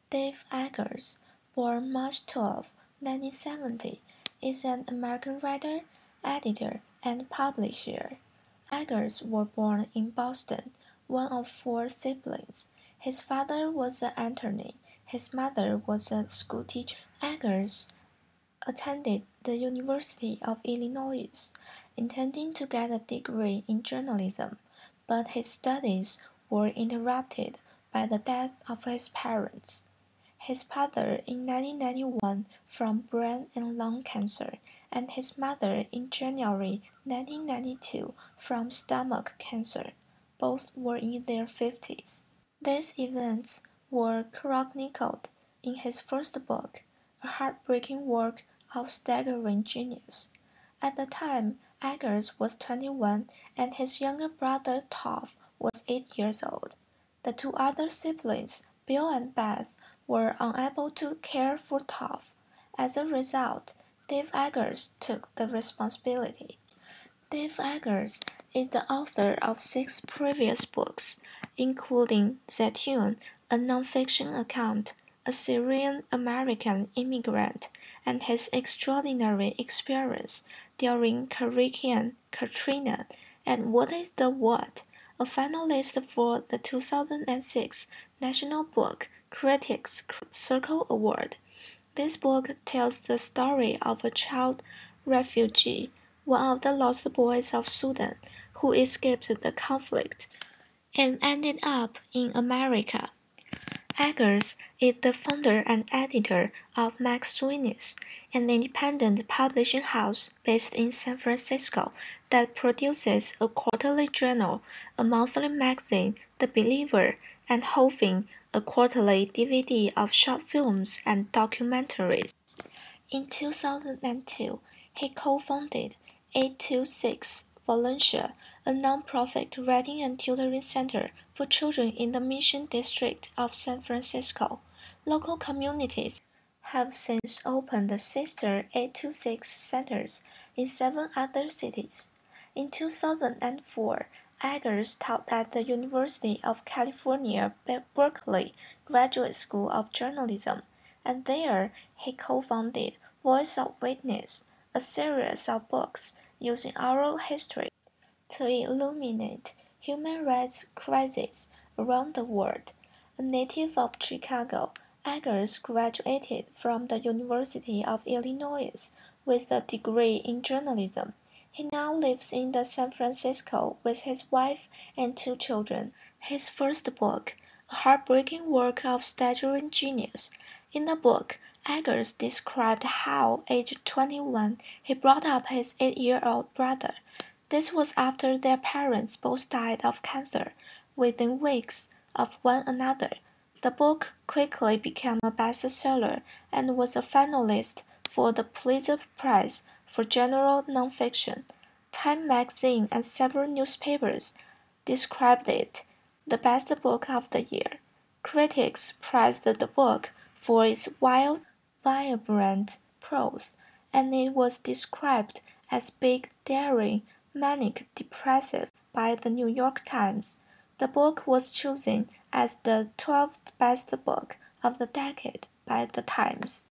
Dave Eggers, born March 12, 1970, is an American writer, editor, and publisher. Eggers was born in Boston, one of four siblings. His father was an attorney. His mother was a schoolteacher. Eggers attended the University of Illinois, intending to get a degree in journalism, but his studies were interrupted by the death of his parents. His father in 1991 from brain and lung cancer, and his mother in January 1992 from stomach cancer. Both were in their 50s. These events were chronicled in his first book, a heartbreaking work of staggering genius. At the time, Eggers was 21 and his younger brother Toph was 8 years old. The two other siblings, Bill and Beth, were unable to care for Toph. As a result, Dave Eggers took the responsibility. Dave Eggers is the author of 6 previous books, including Zeytun, a nonfiction account, a Syrian-American immigrant, and his extraordinary experience during Hurricane Katrina, and What is the What?, a finalist for the 2006 National Book Critics Circle Award. This book tells the story of a child refugee, one of the lost boys of Sudan, who escaped the conflict and ended up in America. Eggers is the founder and editor of McSweeney's, an independent publishing house based in San Francisco that produces a quarterly journal, a monthly magazine, The Believer, and Hoving, a quarterly DVD of short films and documentaries. In 2002, he co-founded 826 Valencia, a non-profit reading and tutoring center for children in the Mission District of San Francisco. Local communities have since opened sister 826 centers in 7 other cities. In 2004, Eggers taught at the University of California, Berkeley Graduate School of Journalism, and there he co-founded Voice of Witness, a series of books using oral history to illuminate human rights crises around the world. A native of Chicago, Eggers graduated from the University of Illinois with a degree in journalism. He now lives in San Francisco with his wife and 2 children. His first book, a heartbreaking work of staggering genius. In the book, Eggers described how, aged 21, he brought up his 8-year-old brother. This was after their parents both died of cancer within weeks of one another. The book quickly became a bestseller and was a finalist for the Pulitzer Prize for General Nonfiction. Time magazine and several newspapers described it the best book of the year. Critics praised the book for its wild, vibrant prose, and it was described as big, daring, manic depressive by the New York Times. The book was chosen as the 12th best book of the decade by the Times.